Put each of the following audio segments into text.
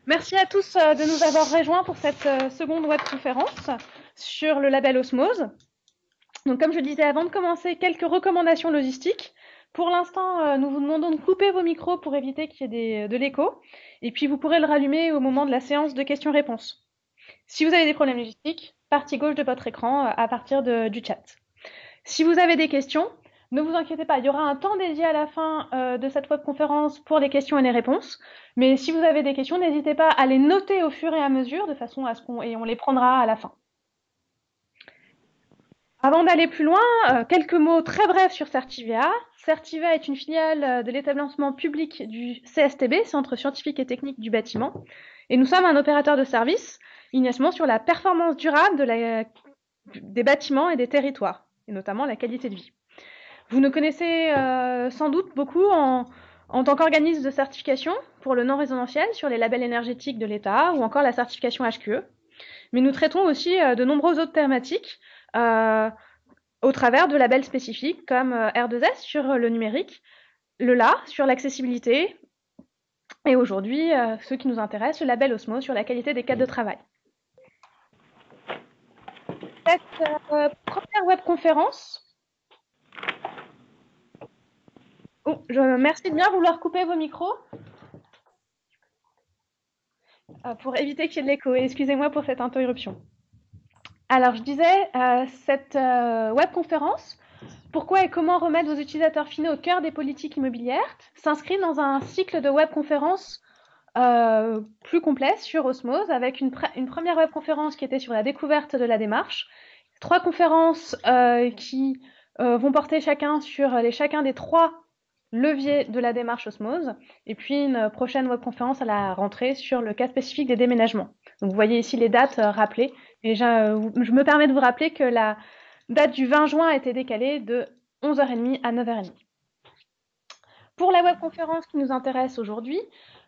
Merci à tous de nous avoir rejoints pour cette seconde webconférence sur le label Osmose. Donc, comme je disais avant de commencer, quelques recommandations logistiques. Pour l'instant, nous vous demandons de couper vos micros pour éviter qu'il y ait de l'écho. Et puis, vous pourrez le rallumer au moment de la séance de questions-réponses. Si vous avez des problèmes logistiques, partie gauche de votre écran à partir du chat. Si vous avez des questions, ne vous inquiétez pas, il y aura un temps dédié à la fin de cette webconférence pour les questions et les réponses. Mais si vous avez des questions, n'hésitez pas à les noter au fur et à mesure, de façon à ce qu'on et on les prendra à la fin. Avant d'aller plus loin, quelques mots très brefs sur Certivia. Certivia est une filiale de l'établissement public du CSTB, Centre scientifique et technique du bâtiment, et nous sommes un opérateur de service, initialement sur la performance durable des bâtiments et des territoires, et notamment la qualité de vie. Vous nous connaissez sans doute beaucoup en tant qu'organisme de certification pour le non résidentiel sur les labels énergétiques de l'État ou encore la certification HQE. Mais nous traitons aussi de nombreuses autres thématiques au travers de labels spécifiques comme R2S sur le numérique, le LA sur l'accessibilité et aujourd'hui, ce qui nous intéresse, le label Osmo sur la qualité des cadres de travail. Cette première webconférence, merci de bien vouloir couper vos micros pour éviter qu'il y ait de l'écho. Excusez-moi pour cette interruption. Alors, je disais, cette webconférence, pourquoi et comment remettre vos utilisateurs finaux au cœur des politiques immobilières, s'inscrit dans un cycle de webconférences plus complet sur Osmose, avec une première webconférence qui était sur la découverte de la démarche, 3 conférences qui vont porter chacun sur chacun des 3 leviers de la démarche Osmose, et puis une prochaine webconférence à la rentrée sur le cas spécifique des déménagements. Donc vous voyez ici les dates rappelées, et je me permets de vous rappeler que la date du 20 juin a été décalée de 11h30 à 9h30. Pour la webconférence qui nous intéresse aujourd'hui,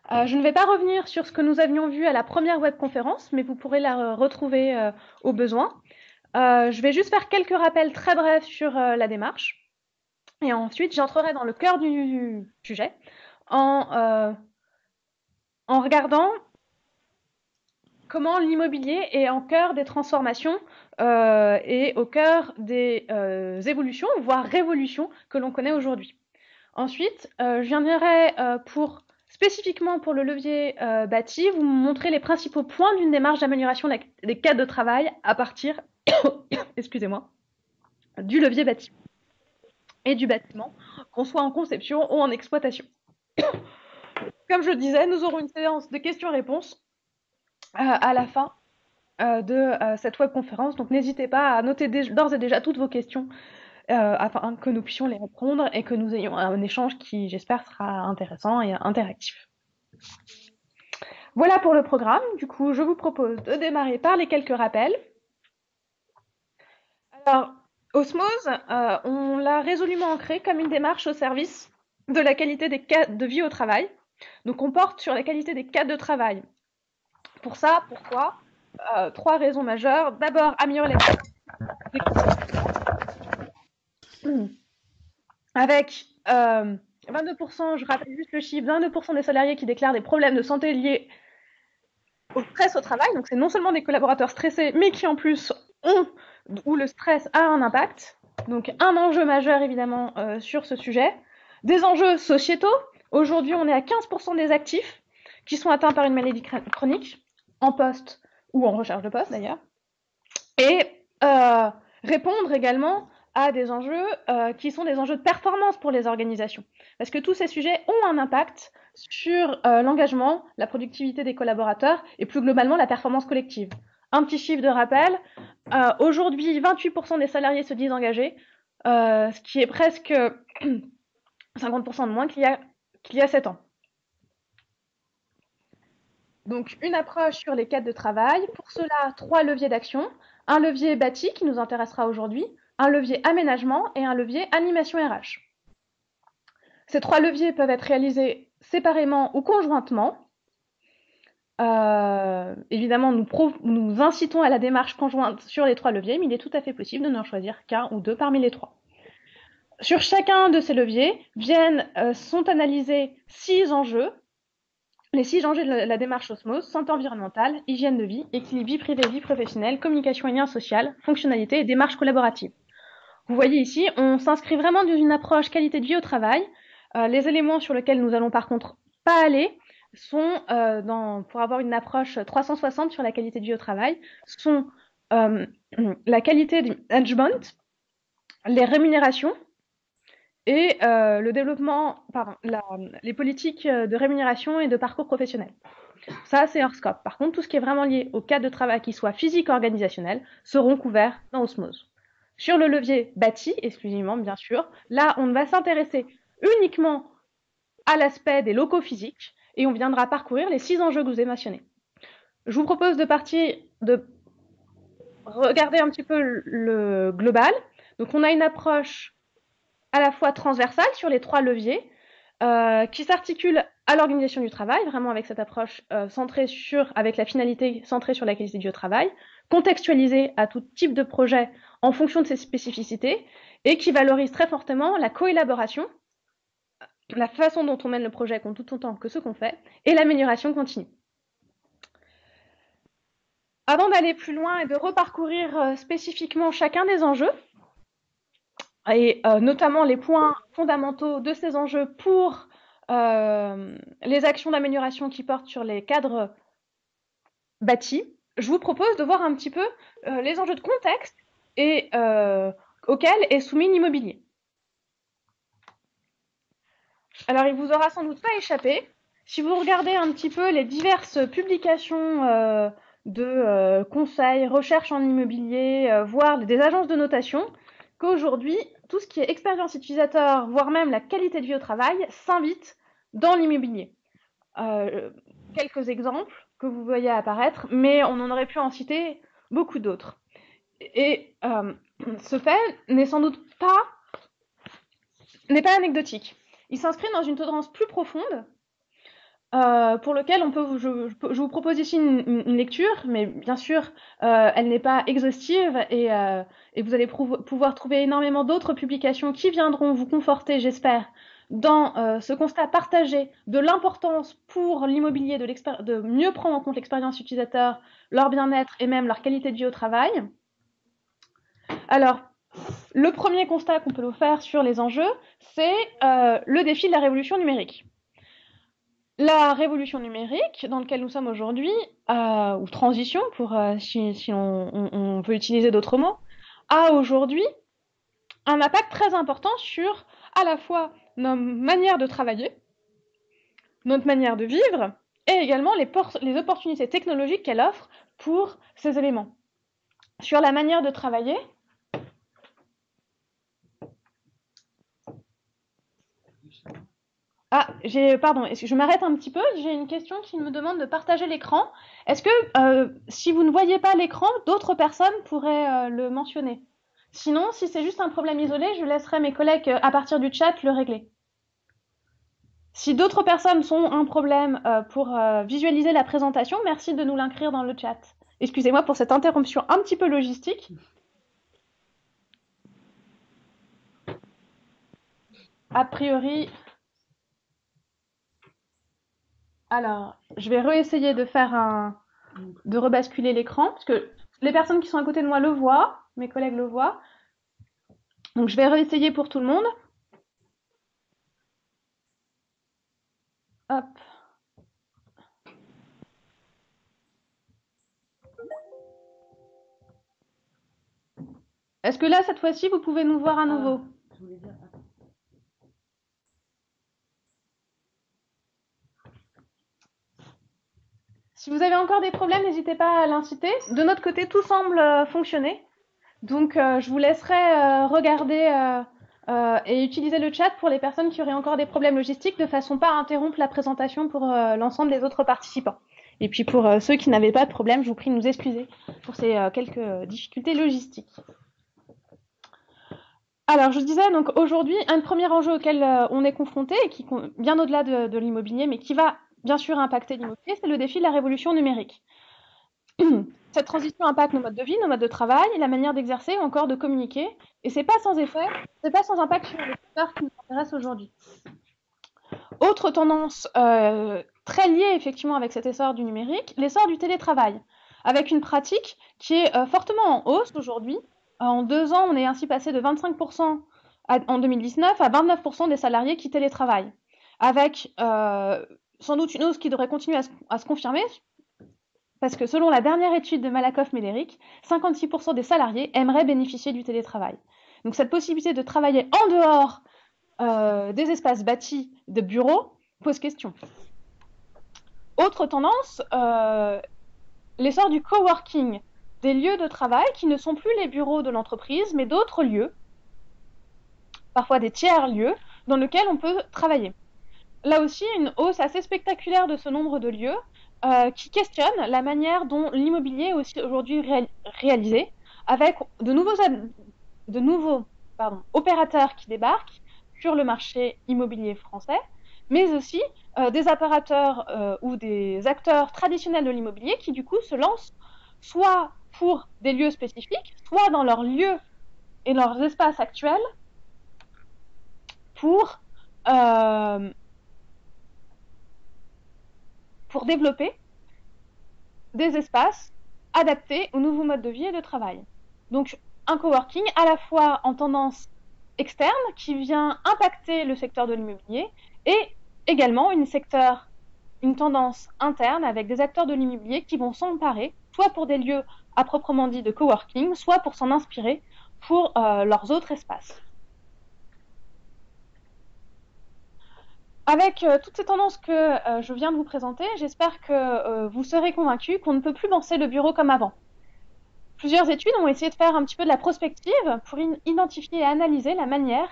je ne vais pas revenir sur ce que nous avions vu à la première webconférence, mais vous pourrez la retrouver au besoin. Je vais juste faire quelques rappels très brefs sur la démarche. Et ensuite, j'entrerai dans le cœur du sujet en regardant comment l'immobilier est en cœur des transformations et au cœur des évolutions, voire révolutions que l'on connaît aujourd'hui. Ensuite, je viendrai spécifiquement pour le levier bâti, vous montrer les principaux points d'une démarche d'amélioration des cadres de travail à partir excusez-moi, du levier bâti et du bâtiment, qu'on soit en conception ou en exploitation. Comme je le disais, nous aurons une séance de questions-réponses à la fin de cette webconférence, donc n'hésitez pas à noter d'ores et déjà toutes vos questions afin que nous puissions les répondre et que nous ayons un échange qui, j'espère, sera intéressant et interactif. Voilà pour le programme. Du coup, je vous propose de démarrer par les quelques rappels. Alors, Osmose, on l'a résolument ancré comme une démarche au service de la qualité des cas de vie au travail. Donc, on porte sur la qualité des cas de travail. Pour ça, pourquoi 3 raisons majeures. D'abord, améliorer les avec 22%, je rappelle juste le chiffre, 22% des salariés qui déclarent des problèmes de santé liés au stress au travail. Donc, c'est non seulement des collaborateurs stressés, mais qui en plus où le stress a un impact. Donc, un enjeu majeur évidemment sur ce sujet. Des enjeux sociétaux. Aujourd'hui, on est à 15% des actifs qui sont atteints par une maladie chronique, en poste ou en recherche de poste d'ailleurs. Et répondre également à des enjeux qui sont des enjeux de performance pour les organisations. Parce que tous ces sujets ont un impact sur l'engagement, la productivité des collaborateurs et plus globalement la performance collective. Un petit chiffre de rappel, aujourd'hui 28% des salariés se disent engagés, ce qui est presque 50% de moins qu'il y a 7 ans. Donc une approche sur les cadres de travail, pour cela 3 leviers d'action, un levier bâti qui nous intéressera aujourd'hui, un levier aménagement et un levier animation RH. Ces 3 leviers peuvent être réalisés séparément ou conjointement. Évidemment, nous incitons à la démarche conjointe sur les 3 leviers, mais il est tout à fait possible de n'en choisir qu'un ou deux parmi les 3. Sur chacun de ces leviers sont analysés 6 enjeux les 6 enjeux de la démarche Osmose: santé environnementale, hygiène de vie, équilibre vie privée, vie professionnelle, communication et lien social, fonctionnalité et démarche collaborative. Vous voyez ici, on s'inscrit vraiment dans une approche qualité de vie au travail. Les éléments sur lesquels nous allons par contre pas aller sont, pour avoir une approche 360 sur la qualité de vie au travail, sont la qualité du management, les rémunérations et le développement, les politiques de rémunération et de parcours professionnel. Ça, c'est hors scope. Par contre, tout ce qui est vraiment lié au cadre de travail, qui soit physique ou organisationnel, seront couverts dans Osmose. Sur le levier bâti, exclusivement, bien sûr, là, on va s'intéresser uniquement à l'aspect des locaux physiques et on viendra parcourir les 6 enjeux que je vous ai mentionnés. Je vous propose de regarder un petit peu le global. Donc, on a une approche à la fois transversale sur les 3 leviers qui s'articule à l'organisation du travail, vraiment avec cette approche avec la finalité centrée sur la qualité du travail, contextualisée à tout type de projet en fonction de ses spécificités, et qui valorise très fortement la coélaboration, la façon dont on mène le projet compte tout autant que ce qu'on fait, et l'amélioration continue. Avant d'aller plus loin et de reparcourir spécifiquement chacun des enjeux, et notamment les points fondamentaux de ces enjeux pour les actions d'amélioration qui portent sur les cadres bâtis, je vous propose de voir un petit peu les enjeux de contexte et auxquels est soumis l'immobilier. Alors, il vous aura sans doute pas échappé, si vous regardez un petit peu les diverses publications de conseils, recherches en immobilier, voire des agences de notation, qu'aujourd'hui, tout ce qui est expérience utilisateur, voire même la qualité de vie au travail, s'invite dans l'immobilier. Quelques exemples que vous voyez apparaître, mais on en aurait pu en citer beaucoup d'autres. Et ce fait n'est sans doute n'est pas anecdotique. Il s'inscrit dans une tendance plus profonde pour lequel je vous propose ici une lecture, mais bien sûr, elle n'est pas exhaustive et vous allez pouvoir trouver énormément d'autres publications qui viendront vous conforter, j'espère, dans ce constat partagé de l'importance pour l'immobilier de mieux prendre en compte l'expérience utilisateur, leur bien-être et même leur qualité de vie au travail. Alors, le premier constat qu'on peut vous faire sur les enjeux, c'est le défi de la révolution numérique. La révolution numérique dans laquelle nous sommes aujourd'hui, ou transition si on veut utiliser d'autres mots, a aujourd'hui un impact très important sur à la fois nos manières de travailler, notre manière de vivre, et également les opportunités technologiques qu'elle offre pour ces éléments. Sur la manière de travailler, pardon, je m'arrête un petit peu, j'ai une question qui me demande de partager l'écran. Est-ce que, si vous ne voyez pas l'écran, d'autres personnes pourraient le mentionner? Sinon, si c'est juste un problème isolé, je laisserai mes collègues, à partir du chat, le régler. Si d'autres personnes ont un problème pour visualiser la présentation, merci de nous l'inscrire dans le chat. Excusez-moi pour cette interruption un petit peu logistique. A priori... Alors, je vais réessayer de rebasculer l'écran, parce que les personnes qui sont à côté de moi le voient, mes collègues le voient. Donc, je vais réessayer pour tout le monde. Hop. Est-ce que là, cette fois-ci, vous pouvez nous voir à nouveau? Si vous avez encore des problèmes, n'hésitez pas à l'inciter. De notre côté, tout semble fonctionner. Donc, je vous laisserai regarder et utiliser le chat pour les personnes qui auraient encore des problèmes logistiques, de façon pas à interrompre la présentation pour l'ensemble des autres participants. Et puis pour ceux qui n'avaient pas de problème, je vous prie de nous excuser pour ces quelques difficultés logistiques. Alors, je disais donc aujourd'hui, un premier enjeu auquel on est confronté, et qui bien au-delà de l'immobilier, mais qui va bien sûr impacter l'immobilier, c'est le défi de la révolution numérique. Cette transition impacte nos modes de vie, nos modes de travail, la manière d'exercer ou encore de communiquer, et c'est pas sans effet, c'est pas sans impact sur les secteurs qui nous intéressent aujourd'hui. Autre tendance très liée effectivement avec cet essor du numérique, l'essor du télétravail, avec une pratique qui est fortement en hausse aujourd'hui. En 2 ans, on est ainsi passé de 25% en 2019 à 29% des salariés qui télétravaillent, avec sans doute une hausse qui devrait continuer à se confirmer, parce que selon la dernière étude de Malakoff-Médéric, 56% des salariés aimeraient bénéficier du télétravail. Donc cette possibilité de travailler en dehors des espaces bâtis de bureaux pose question. Autre tendance, l'essor du coworking, des lieux de travail qui ne sont plus les bureaux de l'entreprise, mais d'autres lieux, parfois des tiers-lieux, dans lesquels on peut travailler. Là aussi, une hausse assez spectaculaire de ce nombre de lieux qui questionne la manière dont l'immobilier est aussi aujourd'hui réalisé, avec de nouveaux opérateurs qui débarquent sur le marché immobilier français, mais aussi des opérateurs ou des acteurs traditionnels de l'immobilier qui du coup se lancent soit pour des lieux spécifiques, soit dans leurs lieux et leurs espaces actuels pour développer des espaces adaptés aux nouveaux modes de vie et de travail. Donc un coworking à la fois en tendance externe qui vient impacter le secteur de l'immobilier et également une tendance interne avec des acteurs de l'immobilier qui vont s'emparer soit pour des lieux à proprement dit de coworking, soit pour s'en inspirer pour leurs autres espaces. Avec toutes ces tendances que je viens de vous présenter, j'espère que vous serez convaincus qu'on ne peut plus penser le bureau comme avant. Plusieurs études ont essayé de faire un petit peu de la prospective pour identifier et analyser la manière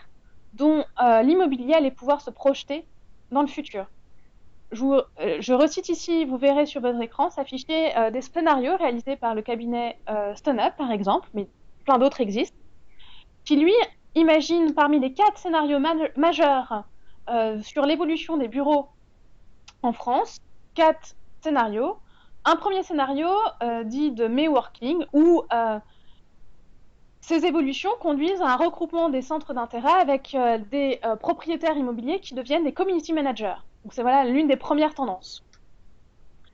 dont l'immobilier allait pouvoir se projeter dans le futur. Je recite ici, vous verrez sur votre écran s'afficher des scénarios réalisés par le cabinet StoneUp, par exemple, mais plein d'autres existent, qui lui imagine parmi les 4 scénarios majeurs sur l'évolution des bureaux en France, 4 scénarios. Un premier scénario dit de Mayworking, où ces évolutions conduisent à un regroupement des centres d'intérêt avec des propriétaires immobiliers qui deviennent des community managers. Donc c'est voilà l'une des premières tendances.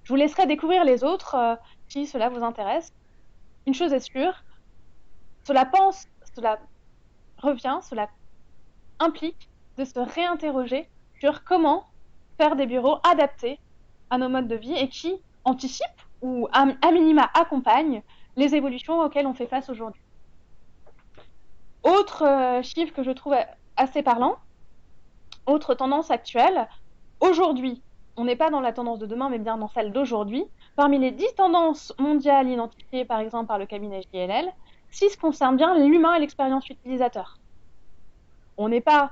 Je vous laisserai découvrir les autres si cela vous intéresse. Une chose est sûre, cela implique de se réinterroger sur comment faire des bureaux adaptés à nos modes de vie et qui anticipent ou à minima accompagnent les évolutions auxquelles on fait face aujourd'hui. Autre chiffre que je trouve assez parlant, autre tendance actuelle, aujourd'hui, on n'est pas dans la tendance de demain, mais bien dans celle d'aujourd'hui. Parmi les 10 tendances mondiales identifiées par exemple par le cabinet JLL, 6 concernent bien l'humain et l'expérience utilisateur. On n'est pas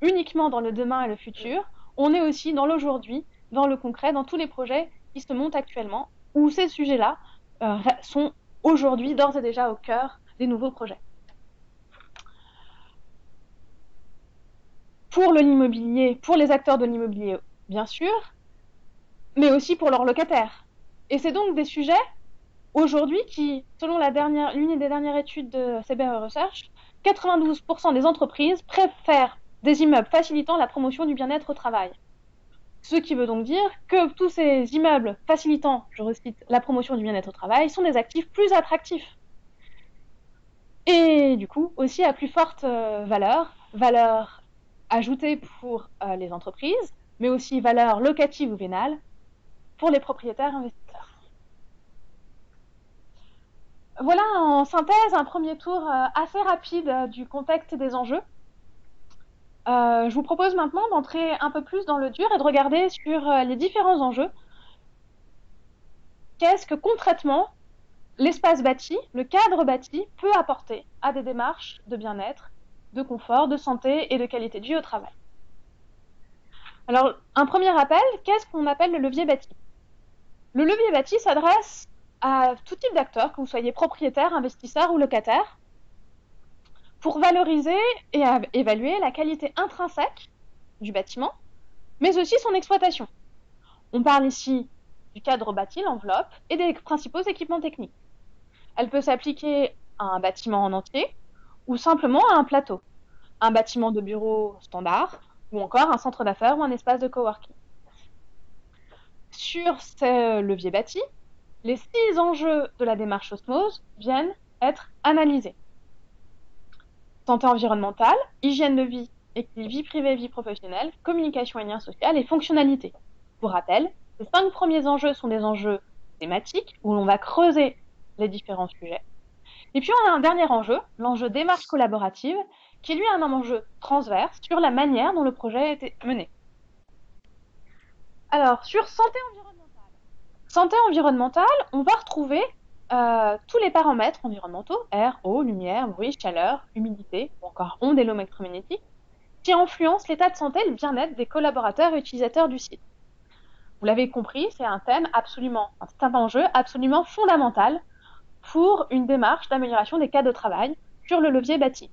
uniquement dans le demain et le futur, on est aussi dans l'aujourd'hui, dans le concret, dans tous les projets qui se montent actuellement, où ces sujets-là sont aujourd'hui d'ores et déjà au cœur des nouveaux projets. Pour l'immobilier, pour les acteurs de l'immobilier, bien sûr, mais aussi pour leurs locataires. Et c'est donc des sujets, aujourd'hui, qui, selon l'une des dernières études de CBRE Research, 92% des entreprises préfèrent des immeubles facilitant la promotion du bien-être au travail. Ce qui veut donc dire que tous ces immeubles facilitant, je recite, la promotion du bien-être au travail sont des actifs plus attractifs. Et du coup, aussi à plus forte valeur ajoutée pour les entreprises, mais aussi valeur locative ou vénale pour les propriétaires investisseurs. Voilà en synthèse un premier tour assez rapide du contexte et des enjeux. Je vous propose maintenant d'entrer un peu plus dans le dur et de regarder sur les différents enjeux. Qu'est-ce que concrètement l'espace bâti, le cadre bâti, peut apporter à des démarches de bien-être, de confort, de santé et de qualité de vie au travail. Alors, un premier rappel, qu'est-ce qu'on appelle le levier bâti? Le levier bâti s'adresse à tout type d'acteurs, que vous soyez propriétaire, investisseur ou locataire, pour valoriser et évaluer la qualité intrinsèque du bâtiment, mais aussi son exploitation. On parle ici du cadre bâti, l'enveloppe, et des principaux équipements techniques. Elle peut s'appliquer à un bâtiment en entier ou simplement à un plateau. Un bâtiment de bureau standard ou encore un centre d'affaires ou un espace de coworking. Sur ce levier bâti, les 6 enjeux de la démarche Osmose viennent être analysés. Santé environnementale, hygiène de vie, équilibre vie privée, vie professionnelle, communication et lien social et fonctionnalité. Pour rappel, ces 5 premiers enjeux sont des enjeux thématiques où l'on va creuser les différents sujets. Et puis on a un dernier enjeu, l'enjeu démarche collaborative, qui lui est un enjeu transverse sur la manière dont le projet a été mené. Alors, sur santé environnementale, on va retrouver tous les paramètres environnementaux, air, eau, lumière, bruit, chaleur, humidité, ou encore ondes électromagnétiques, qui influencent l'état de santé et le bien-être des collaborateurs et utilisateurs du site. Vous l'avez compris, c'est un enjeu absolument fondamental pour une démarche d'amélioration des cas de travail sur le levier bâti.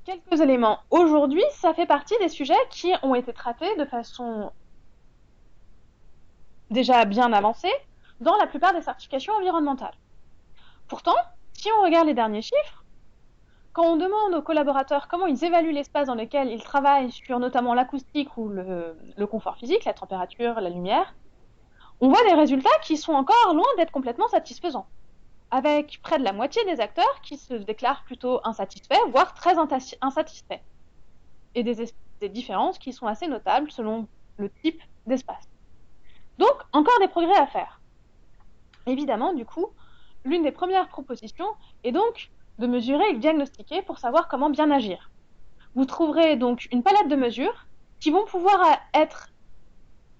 Quelques éléments. Aujourd'hui, ça fait partie des sujets qui ont été traités de façon déjà bien avancée dans la plupart des certifications environnementales. Pourtant, si on regarde les derniers chiffres, quand on demande aux collaborateurs comment ils évaluent l'espace dans lequel ils travaillent sur notamment l'acoustique ou le confort physique, la température, la lumière, on voit des résultats qui sont encore loin d'être complètement satisfaisants, avec près de la moitié des acteurs qui se déclarent plutôt insatisfaits, voire très insatisfaits, et des différences qui sont assez notables selon le type d'espace. Donc, encore des progrès à faire. Évidemment, du coup, l'une des premières propositions est donc de mesurer et de diagnostiquer pour savoir comment bien agir. Vous trouverez donc une palette de mesures qui vont pouvoir être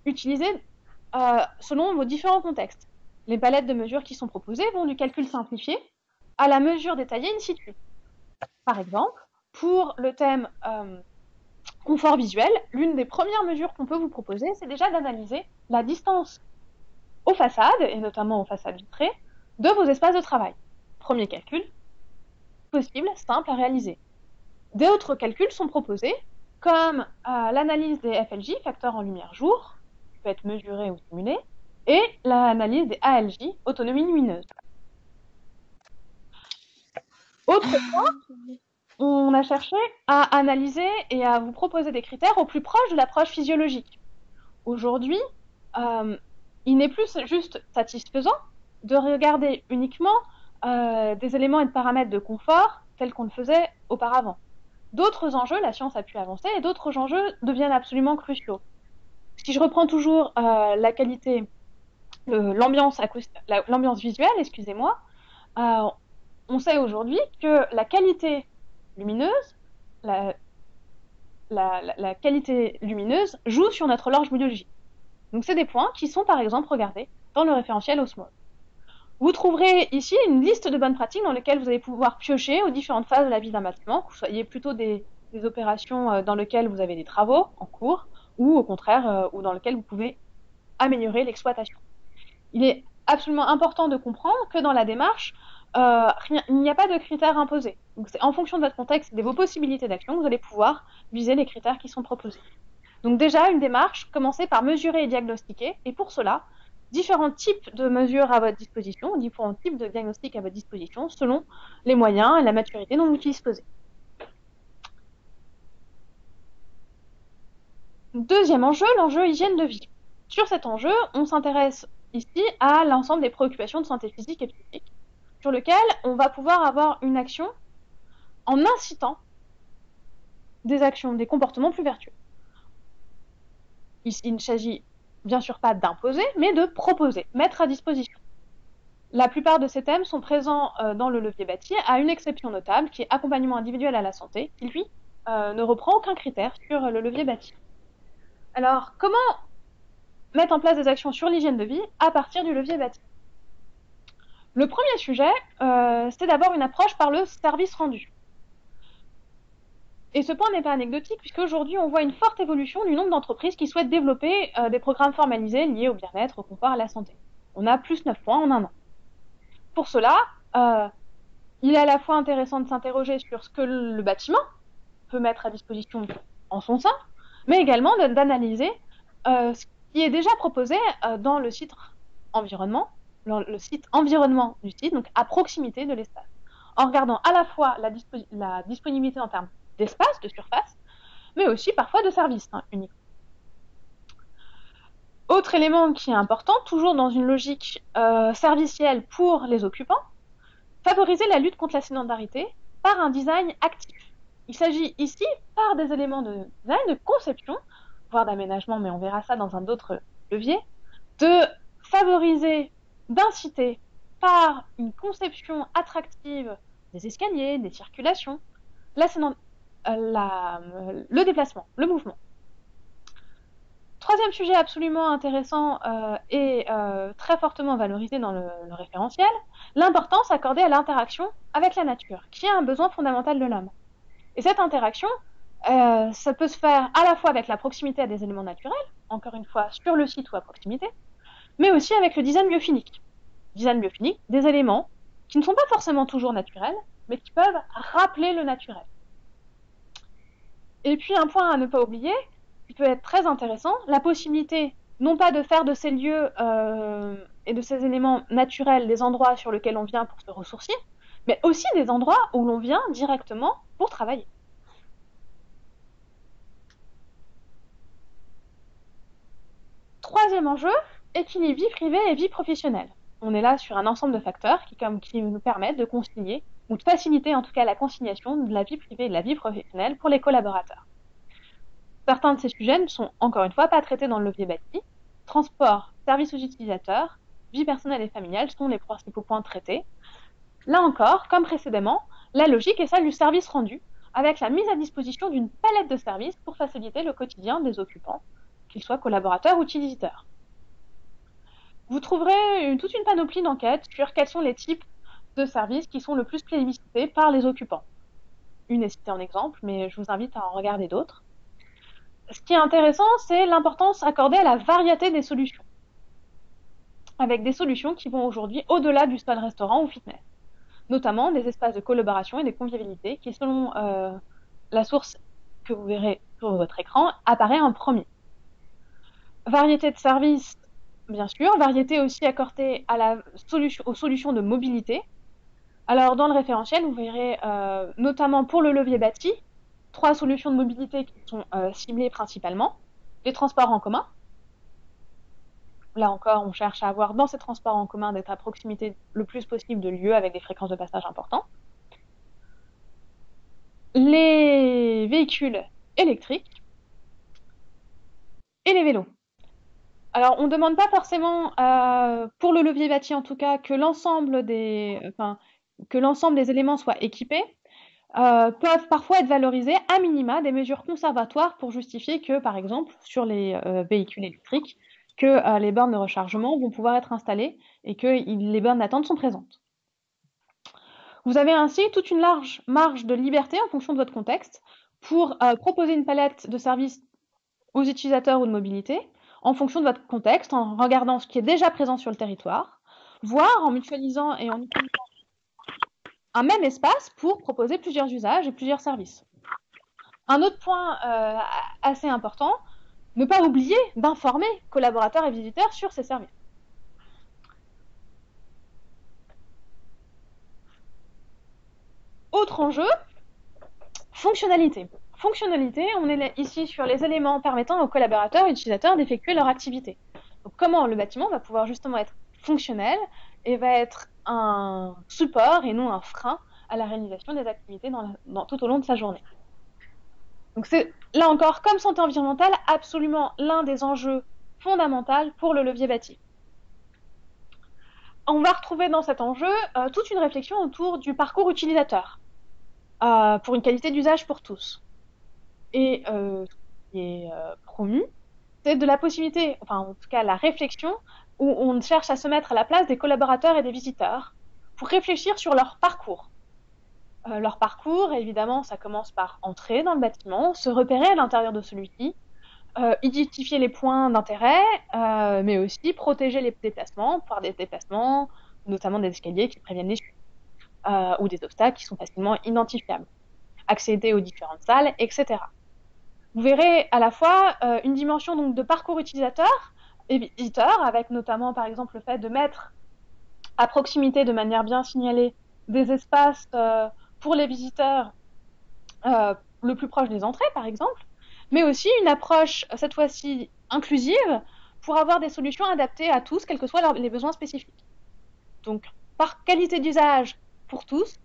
utilisées selon vos différents contextes. Les palettes de mesures qui sont proposées vont du calcul simplifié à la mesure détaillée in situ. Par exemple, pour le thème confort visuel, l'une des premières mesures qu'on peut vous proposer, c'est déjà d'analyser la distance aux façades, et notamment aux façades vitrées, de vos espaces de travail. Premier calcul, possible, simple à réaliser. D'autres calculs sont proposés, comme l'analyse des FLJ, facteurs en lumière jour, qui peut être mesuré ou simulé, et l'analyse des ALJ, autonomie lumineuse. Autre point, on a cherché à analyser et à vous proposer des critères au plus proche de l'approche physiologique. Aujourd'hui, il n'est plus juste satisfaisant de regarder uniquement des éléments et de paramètres de confort tels qu'on le faisait auparavant. D'autres enjeux, la science a pu avancer, et d'autres enjeux deviennent absolument cruciaux. Si je reprends toujours la qualité, l'ambiance visuelle, excusez-moi, on sait aujourd'hui que la qualité lumineuse, la qualité lumineuse joue sur notre horloge biologique. Donc c'est des points qui sont par exemple regardés dans le référentiel Osmose. Vous trouverez ici une liste de bonnes pratiques dans lesquelles vous allez pouvoir piocher aux différentes phases de la vie d'un bâtiment, que vous soyez plutôt des opérations dans lesquelles vous avez des travaux en cours, ou au contraire, ou dans lesquelles vous pouvez améliorer l'exploitation. Il est absolument important de comprendre que dans la démarche, il n'y a pas de critères imposés. Donc c'est en fonction de votre contexte et de vos possibilités d'action que vous allez pouvoir viser les critères qui sont proposés. Donc déjà, une démarche, commencez par mesurer et diagnostiquer, et pour cela, différents types de mesures à votre disposition, différents types de diagnostics à votre disposition, selon les moyens et la maturité dont vous disposez. Deuxième enjeu, l'enjeu hygiène de vie. Sur cet enjeu, on s'intéresse ici à l'ensemble des préoccupations de santé physique et psychique, sur lequel on va pouvoir avoir une action en incitant des actions, des comportements plus vertueux. Il ne s'agit bien sûr pas d'imposer, mais de proposer, mettre à disposition. La plupart de ces thèmes sont présents dans le levier bâti, à une exception notable, qui est accompagnement individuel à la santé, qui lui ne reprend aucun critère sur le levier bâti. Alors, comment mettre en place des actions sur l'hygiène de vie à partir du levier bâti? Le premier sujet, c'est d'abord une approche par le service rendu. Et ce point n'est pas anecdotique, puisqu'aujourd'hui, on voit une forte évolution du nombre d'entreprises qui souhaitent développer des programmes formalisés liés au bien-être, au confort, à la santé. On a plus 9 points en un an. Pour cela, il est à la fois intéressant de s'interroger sur ce que le bâtiment peut mettre à disposition en son sein, mais également d'analyser ce qui est déjà proposé dans le site environnement, le site environnement du site, donc à proximité de l'espace, en regardant à la fois la disponibilité en termes d'espace, de surface, mais aussi parfois de services uniques. Autre élément qui est important, toujours dans une logique servicielle pour les occupants, favoriser la lutte contre la sédentarité par un design actif. Il s'agit ici, par des éléments de design, de conception, voire d'aménagement, mais on verra ça dans un autre levier, de favoriser, d'inciter par une conception attractive des escaliers, des circulations, le déplacement, le mouvement. Troisième sujet absolument intéressant et très fortement valorisé dans le référentiel, l'importance accordée à l'interaction avec la nature, qui est un besoin fondamental de l'homme. Et cette interaction, ça peut se faire à la fois avec la proximité à des éléments naturels, encore une fois sur le site ou à proximité, mais aussi avec le design biophilique. Design biophilique, des éléments qui ne sont pas forcément toujours naturels, mais qui peuvent rappeler le naturel. Et puis un point à ne pas oublier, qui peut être très intéressant, la possibilité non pas de faire de ces lieux et de ces éléments naturels des endroits sur lesquels on vient pour se ressourcer, mais aussi des endroits où l'on vient directement pour travailler. Troisième enjeu, équilibre vie privée et vie professionnelle. On est là sur un ensemble de facteurs qui nous permettent de concilier, ou de faciliter en tout cas la conciliation de la vie privée et de la vie professionnelle pour les collaborateurs. Certains de ces sujets ne sont encore une fois pas traités dans le levier bâti. Transport, services aux utilisateurs, vie personnelle et familiale sont les principaux points traités. Là encore, comme précédemment, la logique est celle du service rendu, avec la mise à disposition d'une palette de services pour faciliter le quotidien des occupants, qu'ils soient collaborateurs ou utilisateurs. Vous trouverez toute une panoplie d'enquêtes sur quels sont les types de services qui sont le plus plébiscités par les occupants. Une est citée en exemple, mais je vous invite à en regarder d'autres. Ce qui est intéressant, c'est l'importance accordée à la variété des solutions, avec des solutions qui vont aujourd'hui au-delà du seul restaurant ou fitness, notamment des espaces de collaboration et de convivialité qui, selon la source que vous verrez sur votre écran, apparaît en premier. Variété de services, bien sûr, variété aussi accordée aux solutions de mobilité. Alors, dans le référentiel, vous verrez notamment pour le levier bâti, 3 solutions de mobilité qui sont ciblées principalement. Les transports en commun. Là encore, on cherche à avoir dans ces transports en commun d'être à proximité le plus possible de lieux avec des fréquences de passage importantes. Les véhicules électriques et les vélos. Alors, on ne demande pas forcément, pour le levier bâti en tout cas, que l'ensemble des éléments soient équipés. Peuvent parfois être valorisés à minima des mesures conservatoires pour justifier que, par exemple, sur les véhicules électriques, que les bornes de rechargement vont pouvoir être installées et que les bornes d'attente sont présentes. Vous avez ainsi toute une large marge de liberté en fonction de votre contexte pour proposer une palette de services aux utilisateurs ou de mobilité en fonction de votre contexte, en regardant ce qui est déjà présent sur le territoire, voire en mutualisant et en utilisant un même espace pour proposer plusieurs usages et plusieurs services. Un autre point assez important, ne pas oublier d'informer collaborateurs et visiteurs sur ces services. Autre enjeu, fonctionnalité. Fonctionnalité, on est ici sur les éléments permettant aux collaborateurs et utilisateurs d'effectuer leur activité. Donc, comment le bâtiment va pouvoir justement être fonctionnel et va être un support et non un frein à la réalisation des activités tout au long de sa journée. Donc c'est, là encore, comme santé environnementale, absolument l'un des enjeux fondamentaux pour le levier bâti. On va retrouver dans cet enjeu toute une réflexion autour du parcours utilisateur, pour une qualité d'usage pour tous. Et ce qui est promu, c'est de la possibilité, enfin en tout cas la réflexion, où on cherche à se mettre à la place des collaborateurs et des visiteurs, pour réfléchir sur leur parcours. Leur parcours, évidemment, ça commence par entrer dans le bâtiment, se repérer à l'intérieur de celui-ci, identifier les points d'intérêt, mais aussi protéger les déplacements, par des déplacements, notamment des escaliers qui préviennent les chutes, ou des obstacles qui sont facilement identifiables, accéder aux différentes salles, etc. Vous verrez à la fois une dimension donc, de parcours utilisateur et visiteur, avec notamment par exemple le fait de mettre à proximité de manière bien signalée des espaces pour les visiteurs le plus proche des entrées, par exemple, mais aussi une approche, cette fois-ci inclusive, pour avoir des solutions adaptées à tous, quels que soient les besoins spécifiques. Donc, par qualité d'usage pour tous,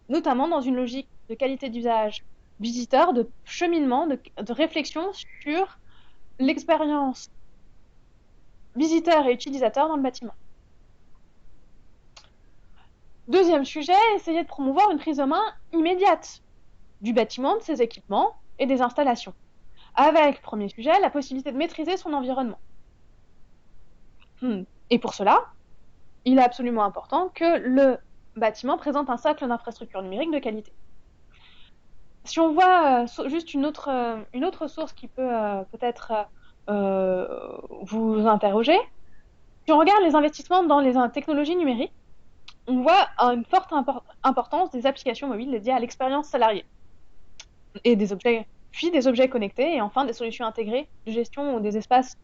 notamment dans une logique de qualité d'usage visiteur, de cheminement, de réflexion sur l'expérience visiteur et utilisateur dans le bâtiment. Deuxième sujet, essayer de promouvoir une prise en main immédiate du bâtiment, de ses équipements et des installations. Avec, premier sujet, la possibilité de maîtriser son environnement. Et pour cela, il est absolument important que le bâtiment présente un socle d'infrastructures numériques de qualité. Si on voit juste une autre source qui peut peut-être vous interroger, si on regarde les investissements dans les technologies numériques, on voit une forte importance des applications mobiles dédiées à l'expérience salariée et des objets, puis des objets connectés et enfin des solutions intégrées de gestion des espaces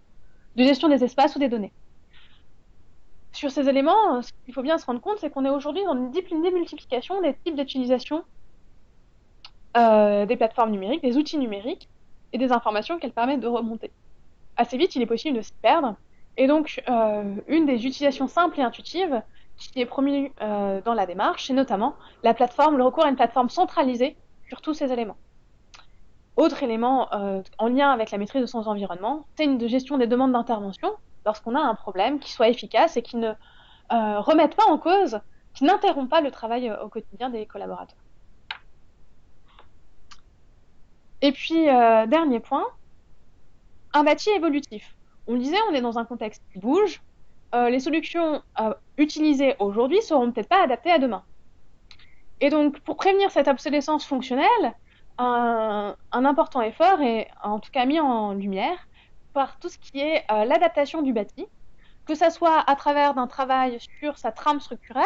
ou des données. Sur ces éléments, ce qu'il faut bien se rendre compte, c'est qu'on est aujourd'hui dans une démultiplication des types d'utilisation des plateformes numériques, des outils numériques et des informations qu'elles permettent de remonter. Assez vite, il est possible de s'y perdre. Et donc, une des utilisations simples et intuitives qui est promue dans la démarche, c'est notamment le recours à une plateforme centralisée sur tous ces éléments. Autre élément en lien avec la maîtrise de son environnement, c'est une gestion des demandes d'intervention lorsqu'on a un problème qui soit efficace et qui ne remette pas en cause, qui n'interrompt pas le travail au quotidien des collaborateurs. Et puis, dernier point, un bâti évolutif. On le disait, on est dans un contexte qui bouge. Les solutions utilisées aujourd'hui seront peut-être pas adaptées à demain. Et donc, pour prévenir cette obsolescence fonctionnelle, un important effort est en tout cas mis en lumière par tout ce qui est l'adaptation du bâti, que ça soit à travers d'un travail sur sa trame structurelle,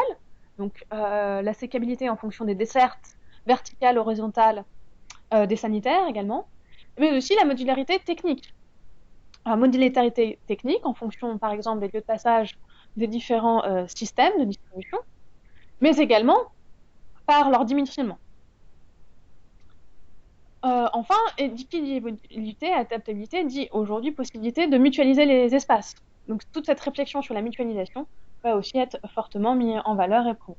donc la sécabilité en fonction des dessertes verticales, horizontales, des sanitaires également, mais aussi la modularité technique. La modularité technique en fonction, par exemple, des lieux de passage des différents systèmes de distribution, mais également par leur dimensionnement. Enfin, et équilibrabilité, adaptabilité dit aujourd'hui possibilité de mutualiser les espaces. Donc toute cette réflexion sur la mutualisation va aussi être fortement mise en valeur et prouvé.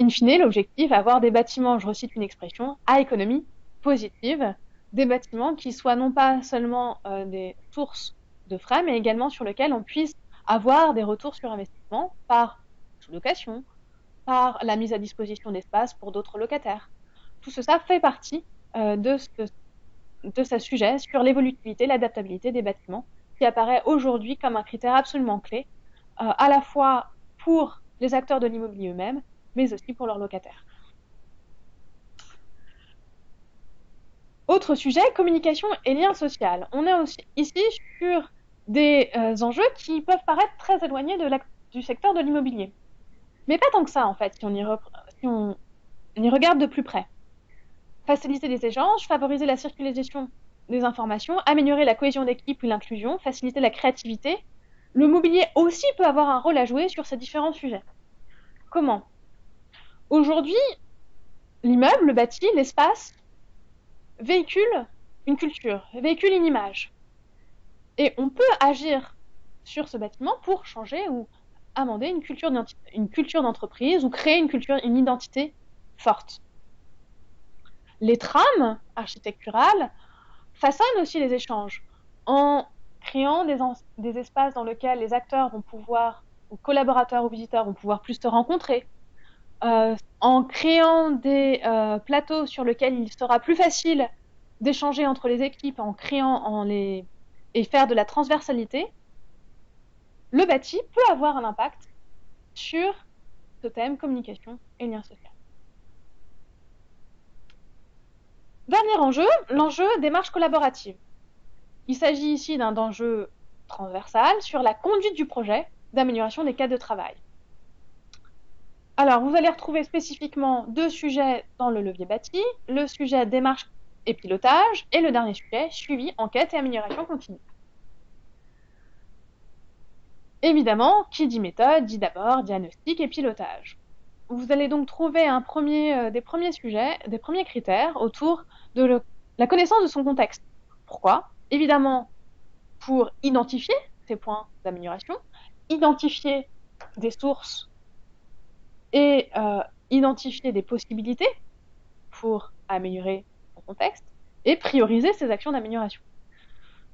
In fine, l'objectif, avoir des bâtiments, je recite une expression, à économie positive, des bâtiments qui soient non pas seulement des sources de frais, mais également sur lesquels on puisse avoir des retours sur investissement par sous-location, par la mise à disposition d'espaces pour d'autres locataires. Tout ça fait partie de ce sujet sur l'évolutivité, l'adaptabilité des bâtiments, qui apparaît aujourd'hui comme un critère absolument clé, à la fois pour les acteurs de l'immobilier eux-mêmes, mais aussi pour leurs locataires. Autre sujet, communication et lien social. On est aussi ici sur des enjeux qui peuvent paraître très éloignés du secteur de l'immobilier. Mais pas tant que ça, en fait, si on y regarde de plus près. Faciliter les échanges, favoriser la circulation des informations, améliorer la cohésion d'équipe ou l'inclusion, faciliter la créativité. Le mobilier aussi peut avoir un rôle à jouer sur ces différents sujets. Comment ? Aujourd'hui, l'immeuble, le bâti, l'espace, véhicule une culture, véhicule une image. Et on peut agir sur ce bâtiment pour changer ou amender une culture d'entreprise ou créer une identité forte. Les trames architecturales façonnent aussi les échanges en créant des espaces dans lesquels les acteurs vont pouvoir, ou collaborateurs ou visiteurs vont pouvoir plus se rencontrer, en créant des plateaux sur lesquels il sera plus facile d'échanger entre les équipes, et faire de la transversalité. Le bâti peut avoir un impact sur ce thème communication et lien social. Dernier enjeu, l'enjeu démarche collaborative. Il s'agit ici d'un enjeu transversal sur la conduite du projet d'amélioration des cadres de travail. Alors, vous allez retrouver spécifiquement 2 sujets dans le levier bâti, le sujet démarche et pilotage, et le dernier sujet, suivi, enquête et amélioration continue. Évidemment, qui dit méthode, dit d'abord diagnostic et pilotage. Vous allez donc trouver des premiers sujets, des premiers critères autour de La connaissance de son contexte. Pourquoi? Évidemment, pour identifier ces points d'amélioration, identifier des sources et identifier des possibilités pour améliorer son contexte et prioriser ses actions d'amélioration.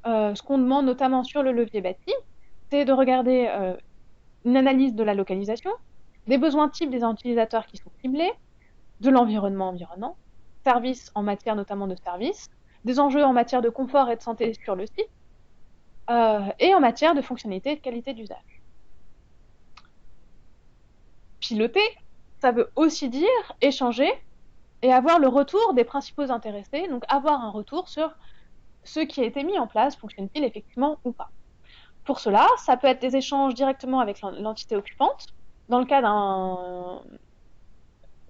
Ce qu'on demande notamment sur le levier bâti, c'est de regarder une analyse de la localisation, des besoins types des utilisateurs qui sont ciblés, de l'environnement environnant, services en matière notamment de services, des enjeux en matière de confort et de santé sur le site, et en matière de fonctionnalité et de qualité d'usage. Piloter, ça veut aussi dire échanger et avoir le retour des principaux intéressés, donc avoir un retour sur ce qui a été mis en place, fonctionne-t-il effectivement ou pas. Pour cela, ça peut être des échanges directement avec l'entité occupante. Dans le cas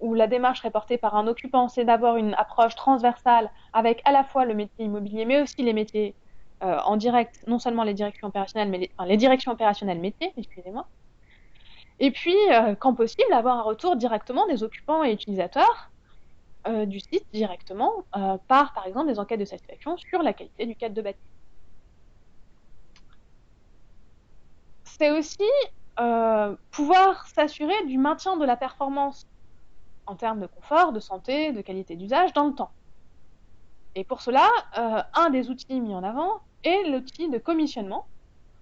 où la démarche est portée par un occupant, c'est d'avoir une approche transversale avec à la fois le métier immobilier, mais aussi les métiers en direct, non seulement les directions opérationnelles, mais les directions opérationnelles métiers, excusez-moi. Et puis, quand possible, avoir un retour directement des occupants et utilisateurs du site directement par exemple, des enquêtes de satisfaction sur la qualité du cadre de bâti. C'est aussi pouvoir s'assurer du maintien de la performance en termes de confort, de santé, de qualité d'usage dans le temps. Et pour cela, un des outils mis en avant est l'outil de commissionnement,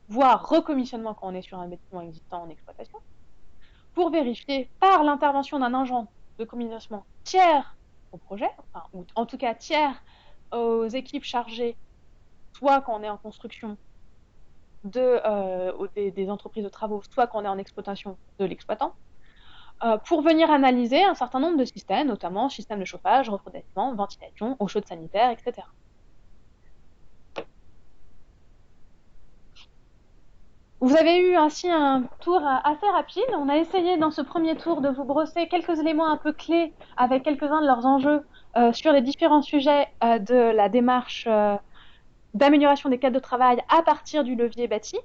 voire recommissionnement quand on est sur un bâtiment existant en exploitation, pour vérifier par l'intervention d'un agent de commissionnement tiers au projet, enfin, ou en tout cas tiers aux équipes chargées, soit quand on est en construction des entreprises de travaux, soit quand on est en exploitation de l'exploitant, pour venir analyser un certain nombre de systèmes, notamment système de chauffage, refroidissement, ventilation, eau chaude sanitaire, etc. Vous avez eu ainsi un tour assez rapide. On a essayé dans ce premier tour de vous brosser quelques éléments un peu clés avec quelques-uns de leurs enjeux sur les différents sujets de la démarche d'amélioration des cadres de travail à partir du levier bâti.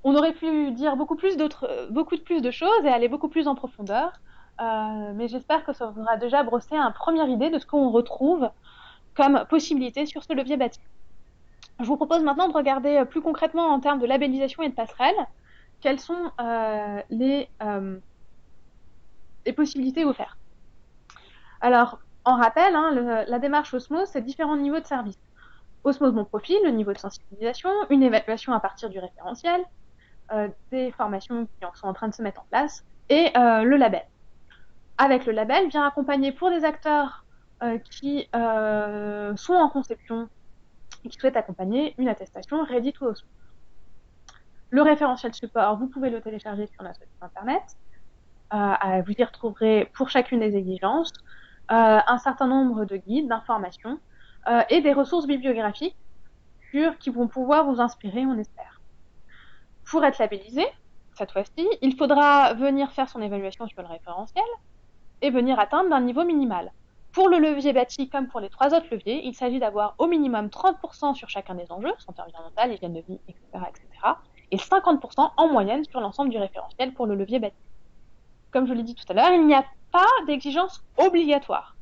On aurait pu dire beaucoup plus de choses et aller beaucoup plus en profondeur, mais j'espère que ça vous aura déjà brossé une première idée de ce qu'on retrouve comme possibilité sur ce levier bâti. Je vous propose maintenant de regarder plus concrètement en termes de labellisation et de passerelle, quelles sont les possibilités offertes. Alors, en rappel, la démarche Osmose, c'est différents niveaux de service. Osmose Mon Profil, le niveau de sensibilisation, une évaluation à partir du référentiel, des formations qui sont en train de se mettre en place, et le label. Avec le label, vient accompagner pour des acteurs qui sont en conception et qui souhaitent accompagner une attestation Ready to Osmose. Le référentiel support, vous pouvez le télécharger sur notre site internet. Vous y retrouverez pour chacune des exigences un certain nombre de guides, d'informations et des ressources bibliographiques qui vont pouvoir vous inspirer, on espère. Pour être labellisé, cette fois-ci, il faudra venir faire son évaluation sur le référentiel et venir atteindre d'un niveau minimal. Pour le levier bâti, comme pour les 3 autres leviers, il s'agit d'avoir au minimum 30% sur chacun des enjeux, santé environnementale, hygiène de vie, etc., et 50% en moyenne sur l'ensemble du référentiel pour le levier bâti. Comme je l'ai dit tout à l'heure, il n'y a pas d'exigence obligatoire.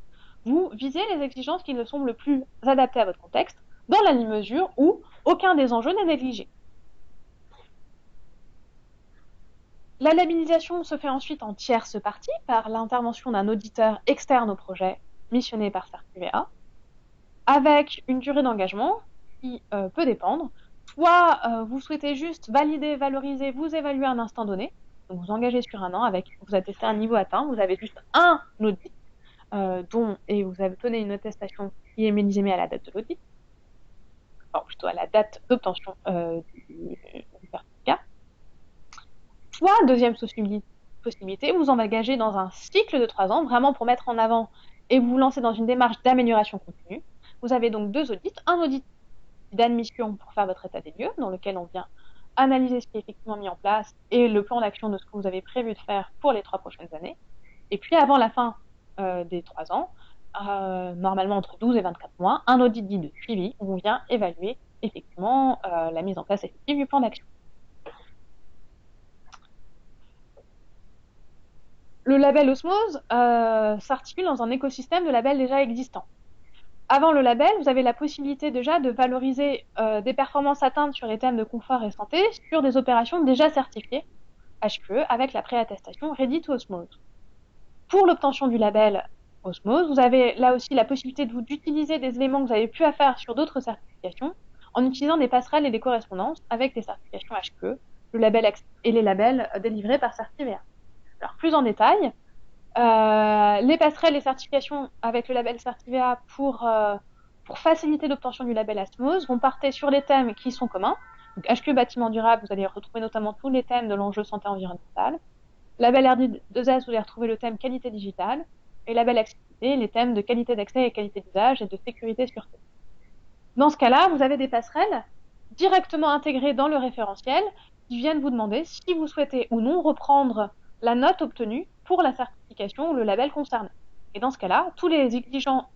Vous visez les exigences qui le semblent le plus adaptées à votre contexte, dans la mesure où aucun des enjeux n'est négligé. La labellisation se fait ensuite en tierce partie par l'intervention d'un auditeur externe au projet missionné par CERT-QVA, avec une durée d'engagement qui peut dépendre. Soit vous souhaitez juste valider, valoriser, vous évaluer à un instant donné, donc vous engagez sur un an, vous attestez un niveau atteint, vous avez juste un audit, et vous avez donné une attestation qui est médisémée à la date de l'audit, enfin plutôt à la date d'obtention du certificat. Soit, deuxième possibilité, vous engagez dans un cycle de 3 ans, vraiment pour mettre en avant et vous lancer dans une démarche d'amélioration continue. Vous avez donc 2 audits, un audit d'admission pour faire votre état des lieux, dans lequel on vient analyser ce qui est effectivement mis en place et le plan d'action de ce que vous avez prévu de faire pour les 3 prochaines années. Et puis, avant la fin des 3 ans, normalement entre 12 et 24 mois, un audit dit de suivi où on vient évaluer effectivement la mise en place effective du plan d'action. Le label Osmose s'articule dans un écosystème de labels déjà existants. avant le label, vous avez la possibilité déjà de valoriser des performances atteintes sur les thèmes de confort et santé sur des opérations déjà certifiées HQE avec la préattestation Ready to Osmose. Pour l'obtention du label Osmose, vous avez là aussi la possibilité d'utiliser des éléments que vous avez pu faire sur d'autres certifications en utilisant des passerelles et des correspondances avec des certifications HQE, le label et les labels délivrés par Certivea. Alors plus en détail, les passerelles et certifications avec le label Certivea pour faciliter l'obtention du label Osmose vont porter sur les thèmes qui sont communs. Donc HQE bâtiment durable, vous allez retrouver notamment tous les thèmes de l'enjeu santé environnementale. Label RD2S, vous allez retrouver le thème qualité digitale. Et label accessibilité, les thèmes de qualité d'accès et qualité d'usage et de sécurité et sûreté. Dans ce cas-là, vous avez des passerelles directement intégrées dans le référentiel qui viennent vous demander si vous souhaitez ou non reprendre la note obtenue pour la certification ou le label concerné. Et dans ce cas-là, tous les exigeants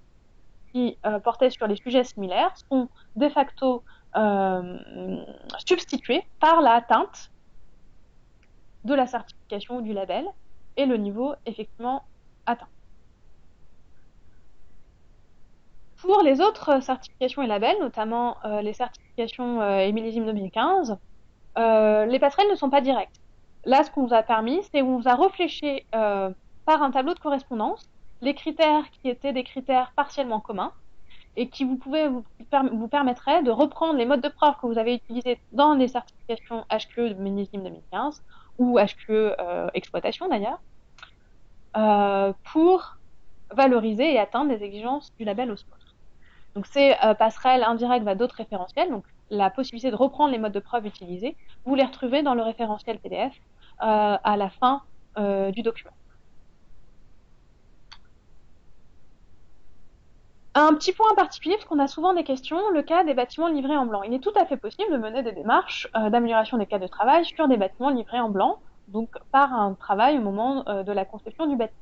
qui portaient sur les sujets similaires sont de facto substitués par l'atteinte de la certification ou du label et le niveau effectivement atteint. Pour les autres certifications et labels, notamment les certifications et millésime 2015, les passerelles ne sont pas directes. Là, ce qu'on vous a permis, c'est qu'on vous a réfléchi par un tableau de correspondance les critères qui étaient des critères partiellement communs et qui vous permettraient de reprendre les modes de preuve que vous avez utilisés dans les certifications HQE de millésime 2015 ou HQE exploitation d'ailleurs, pour valoriser et atteindre les exigences du label Osmose. Donc ces passerelles indirectes vers d'autres référentiels, donc la possibilité de reprendre les modes de preuve utilisés, vous les retrouvez dans le référentiel PDF à la fin du document. Un petit point en particulier, parce qu'on a souvent des questions, le cas des bâtiments livrés en blanc. Il est tout à fait possible de mener des démarches d'amélioration des cas de travail sur des bâtiments livrés en blanc, donc par un travail au moment de la conception du bâtiment.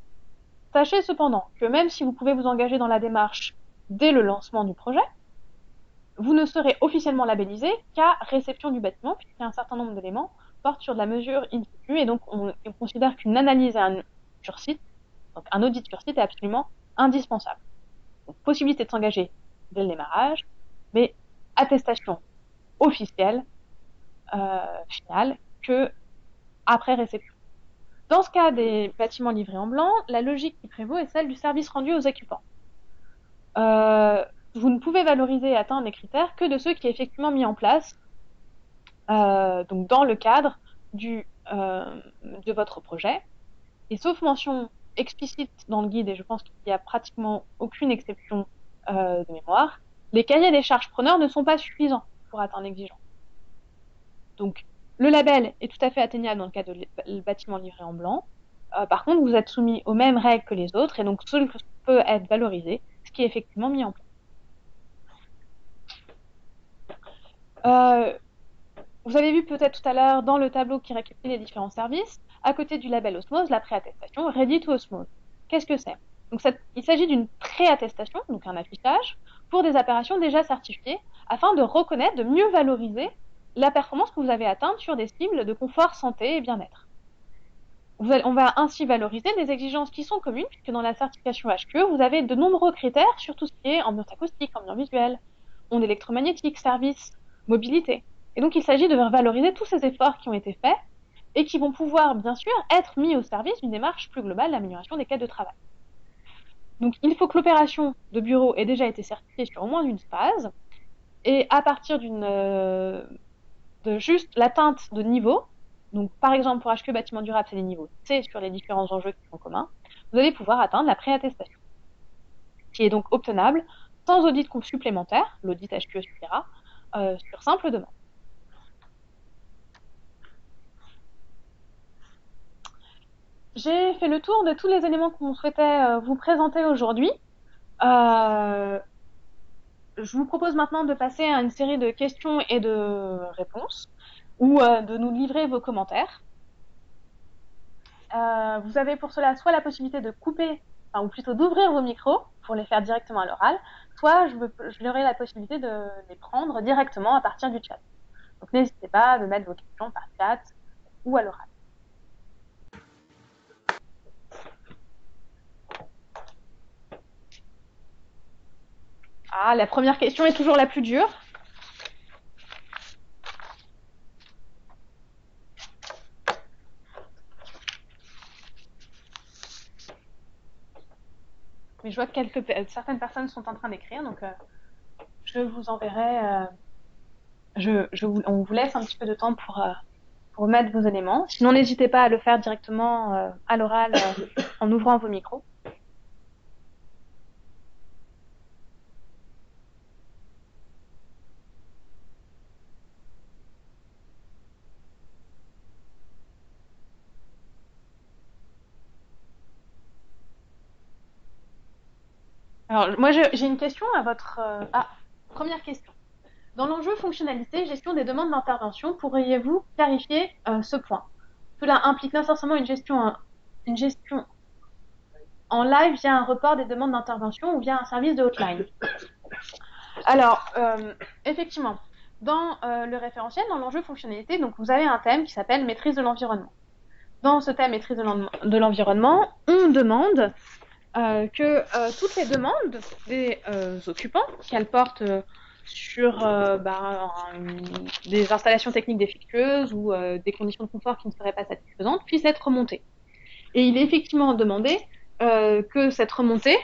Sachez cependant que même si vous pouvez vous engager dans la démarche dès le lancement du projet, vous ne serez officiellement labellisé qu'à réception du bâtiment, puisqu'un certain nombre d'éléments portent sur de la mesure in situ, et donc on considère qu'une analyse sur site, donc un audit sur site est absolument indispensable. Donc, possibilité de s'engager dès le démarrage, mais attestation officielle finale que après réception. Dans ce cas des bâtiments livrés en blanc, la logique qui prévaut est celle du service rendu aux occupants. Vous ne pouvez valoriser et atteindre les critères que de ceux qui sont effectivement mis en place donc dans le cadre de votre projet. Et sauf mention explicite dans le guide, et je pense qu'il n'y a pratiquement aucune exception de mémoire, les cahiers des charges preneurs ne sont pas suffisants pour atteindre l'exigence. Donc, le label est tout à fait atteignable dans le cas de bâtiment livré en blanc. Par contre, vous êtes soumis aux mêmes règles que les autres, et donc seul peut être valorisé ce qui est effectivement mis en place. Vous avez vu peut-être tout à l'heure dans le tableau qui récapitule les différents services, à côté du label Osmose, la préattestation Ready to Osmose. Qu'est-ce que c'est? Donc, il s'agit d'une préattestation, donc un affichage, pour des opérations déjà certifiées, afin de reconnaître, de mieux valoriser la performance que vous avez atteinte sur des cibles de confort, santé et bien-être. On va ainsi valoriser des exigences qui sont communes, puisque dans la certification HQE, vous avez de nombreux critères sur tout ce qui est ambiance acoustique, ambiance visuelle, ondes électromagnétiques, services, mobilité. Et donc, il s'agit de valoriser tous ces efforts qui ont été faits et qui vont pouvoir, bien sûr, être mis au service d'une démarche plus globale d'amélioration des cas de travail. Donc, il faut que l'opération de bureau ait déjà été certifiée sur au moins une phase, et à partir de juste l'atteinte de niveau, donc par exemple pour HQE bâtiment durable, c'est les niveaux C sur les différents enjeux qui sont communs, vous allez pouvoir atteindre la préattestation, qui est donc obtenable sans audit supplémentaire, l'audit HQE suffira, sur simple demande. J'ai fait le tour de tous les éléments qu'on souhaitait vous présenter aujourd'hui. Je vous propose maintenant de passer à une série de questions et de réponses, ou de nous livrer vos commentaires. Vous avez pour cela soit la possibilité de couper, ou plutôt d'ouvrir vos micros pour les faire directement à l'oral, soit j'aurai la possibilité de les prendre directement à partir du chat. Donc n'hésitez pas à mettre vos questions par chat ou à l'oral. Ah, la première question est toujours la plus dure. Mais je vois que certaines personnes sont en train d'écrire, donc je vous enverrai. On vous laisse un petit peu de temps pour mettre vos éléments. Sinon, n'hésitez pas à le faire directement à l'oral en ouvrant vos micros. Alors, moi, j'ai une question à votre... première question. Dans l'enjeu fonctionnalité, gestion des demandes d'intervention, pourriez-vous clarifier ce point? Cela implique nécessairement une gestion en live via un report des demandes d'intervention ou via un service de hotline. Alors, effectivement, dans le référentiel, dans l'enjeu fonctionnalité, donc vous avez un thème qui s'appelle maîtrise de l'environnement. Dans ce thème maîtrise de l'environnement, on demande que toutes les demandes des occupants, qu'elles portent sur des installations techniques défectueuses ou des conditions de confort qui ne seraient pas satisfaisantes, puissent être remontées. Et il est effectivement demandé que cette remontée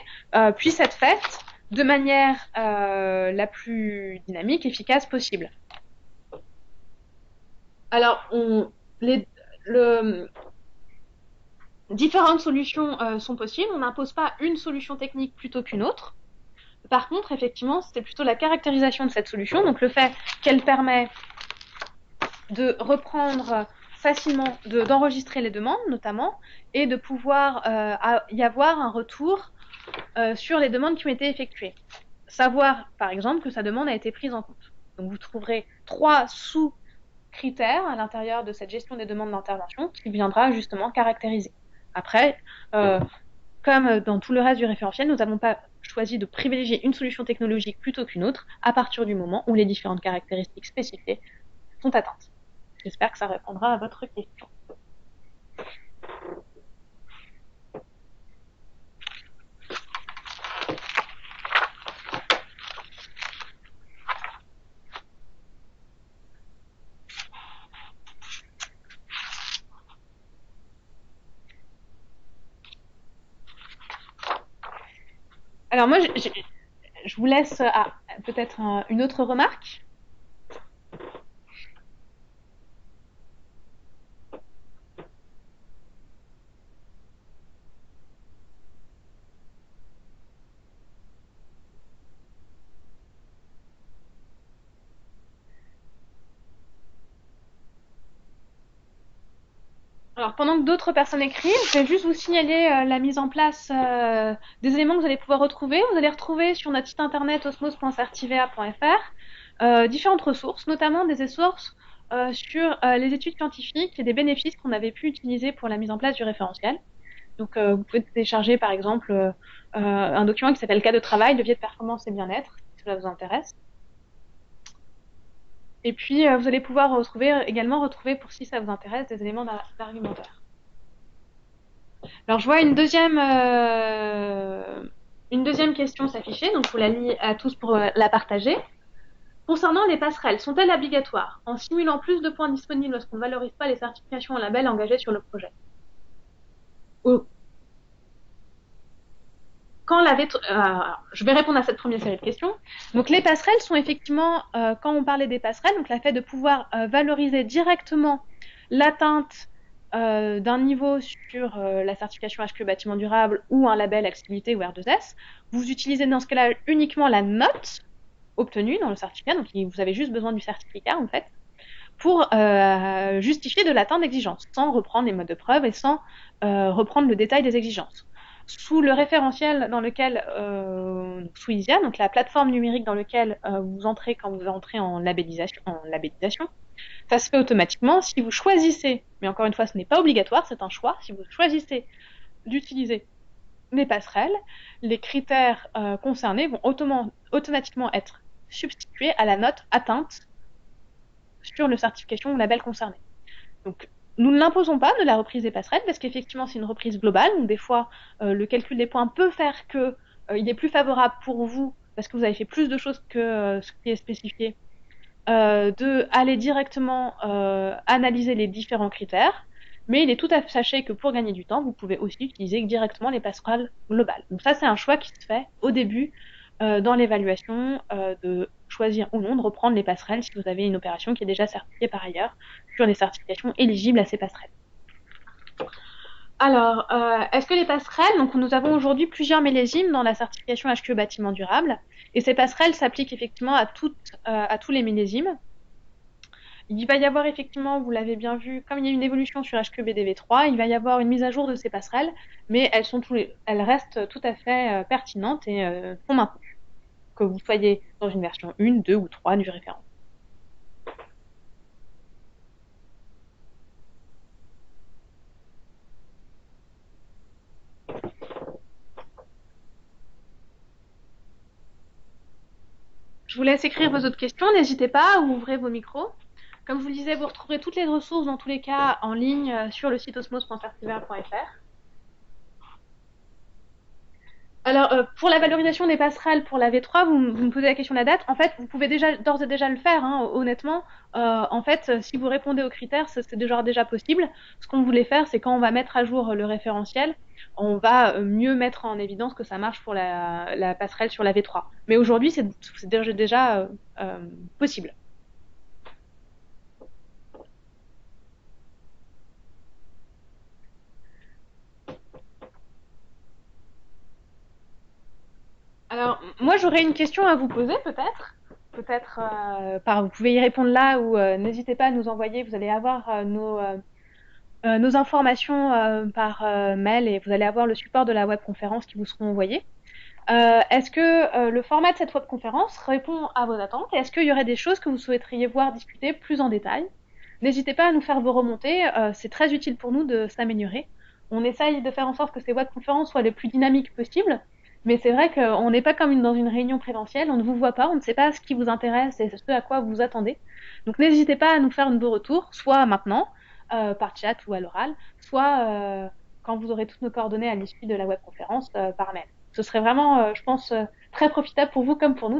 puisse être faite de manière la plus dynamique, efficace possible. Alors, différentes solutions sont possibles. On n'impose pas une solution technique plutôt qu'une autre. Par contre, effectivement, c'était plutôt la caractérisation de cette solution, donc le fait qu'elle permet de reprendre facilement, d'enregistrer les demandes notamment, et de pouvoir y avoir un retour sur les demandes qui ont été effectuées. Savoir, par exemple, que sa demande a été prise en compte. Donc vous trouverez 3 sous-critères à l'intérieur de cette gestion des demandes d'intervention qui viendra justement caractériser. Après, comme dans tout le reste du référentiel, nous n'avons pas choisi de privilégier une solution technologique plutôt qu'une autre à partir du moment où les différentes caractéristiques spécifiées sont atteintes. J'espère que ça répondra à votre question. Alors moi, je vous laisse peut-être une autre remarque. Alors, pendant que d'autres personnes écrivent, je vais juste vous signaler la mise en place des éléments que vous allez pouvoir retrouver. Vous allez retrouver sur notre site internet osmos.certivea.fr différentes ressources, notamment des ressources sur les études scientifiques et des bénéfices qu'on avait pu utiliser pour la mise en place du référentiel. Donc, vous pouvez télécharger, par exemple, un document qui s'appelle Cas de travail, levier de performance et bien-être, si cela vous intéresse. Et puis, vous allez pouvoir également retrouver, pour si ça vous intéresse, des éléments d'argumentaire. Alors, je vois une deuxième question s'afficher, donc je vous la lis à tous pour la partager. Concernant les passerelles, sont-elles obligatoires en simulant plus de points disponibles lorsqu'on ne valorise pas les certifications en label engagées sur le projet? Je vais répondre à cette première série de questions. Donc les passerelles sont effectivement, quand on parlait des passerelles, donc le fait de pouvoir valoriser directement l'atteinte d'un niveau sur la certification HQE bâtiment durable ou un label accessibilité ou R2S, vous utilisez dans ce cas-là uniquement la note obtenue dans le certificat, donc vous avez juste besoin du certificat en fait, pour justifier de l'atteinte d'exigences, sans reprendre les modes de preuve et sans reprendre le détail des exigences. Sous le référentiel dans lequel, sous ISIA, donc la plateforme numérique dans laquelle vous entrez quand vous entrez en labellisation, ça se fait automatiquement. Si vous choisissez, mais encore une fois, ce n'est pas obligatoire, c'est un choix, si vous choisissez d'utiliser les passerelles, les critères concernés vont automatiquement être substitués à la note atteinte sur le certification ou label concerné. Donc, nous ne l'imposons pas de la reprise des passerelles parce qu'effectivement, c'est une reprise globale. Donc, des fois, le calcul des points peut faire que il est plus favorable pour vous parce que vous avez fait plus de choses que ce qui est spécifié, de aller directement analyser les différents critères, mais il est tout à fait sachez que pour gagner du temps, vous pouvez aussi utiliser directement les passerelles globales. Donc ça, c'est un choix qui se fait au début dans l'évaluation de choisir ou non de reprendre les passerelles si vous avez une opération qui est déjà certifiée par ailleurs sur les certifications éligibles à ces passerelles. Alors, est-ce que les passerelles, donc nous avons aujourd'hui plusieurs millésimes dans la certification HQE bâtiment durable, et ces passerelles s'appliquent effectivement à tous les millésimes. Il va y avoir effectivement, vous l'avez bien vu, comme il y a une évolution sur HQE BDV3, il va y avoir une mise à jour de ces passerelles, mais elles restent tout à fait pertinentes et sont maintenues, que vous soyez dans une version 1, 2 ou 3 du référent. Je vous laisse écrire vos autres questions, n'hésitez pas ou ouvrez vos micros. Comme je vous le disais, vous retrouverez toutes les ressources dans tous les cas en ligne sur le site osmos.certiver.fr. Alors, pour la valorisation des passerelles pour la V3, vous me posez la question de la date. En fait, vous pouvez d'ores et déjà le faire, hein, honnêtement. En fait, si vous répondez aux critères, c'est déjà possible. Ce qu'on voulait faire, c'est quand on va mettre à jour le référentiel, on va mieux mettre en évidence que ça marche pour la passerelle sur la V3. Mais aujourd'hui, c'est déjà possible. Alors, moi, j'aurais une question à vous poser, peut-être. Peut-être, vous pouvez y répondre là ou n'hésitez pas à nous envoyer. Vous allez avoir nos informations par mail et vous allez avoir le support de la webconférence qui vous seront envoyés. Est-ce que le format de cette webconférence répond à vos attentes et est-ce qu'il y aurait des choses que vous souhaiteriez voir discuter plus en détail? N'hésitez pas à nous faire vos remontées, c'est très utile pour nous de s'améliorer. On essaye de faire en sorte que ces webconférences soient les plus dynamiques possibles, mais c'est vrai qu'on n'est pas comme dans une réunion présentielle, on ne vous voit pas, on ne sait pas ce qui vous intéresse et ce à quoi vous vous attendez. Donc n'hésitez pas à nous faire de retours, soit maintenant, par chat ou à l'oral, soit quand vous aurez toutes nos coordonnées à l'issue de la webconférence par mail. Ce serait vraiment, je pense, très profitable pour vous comme pour nous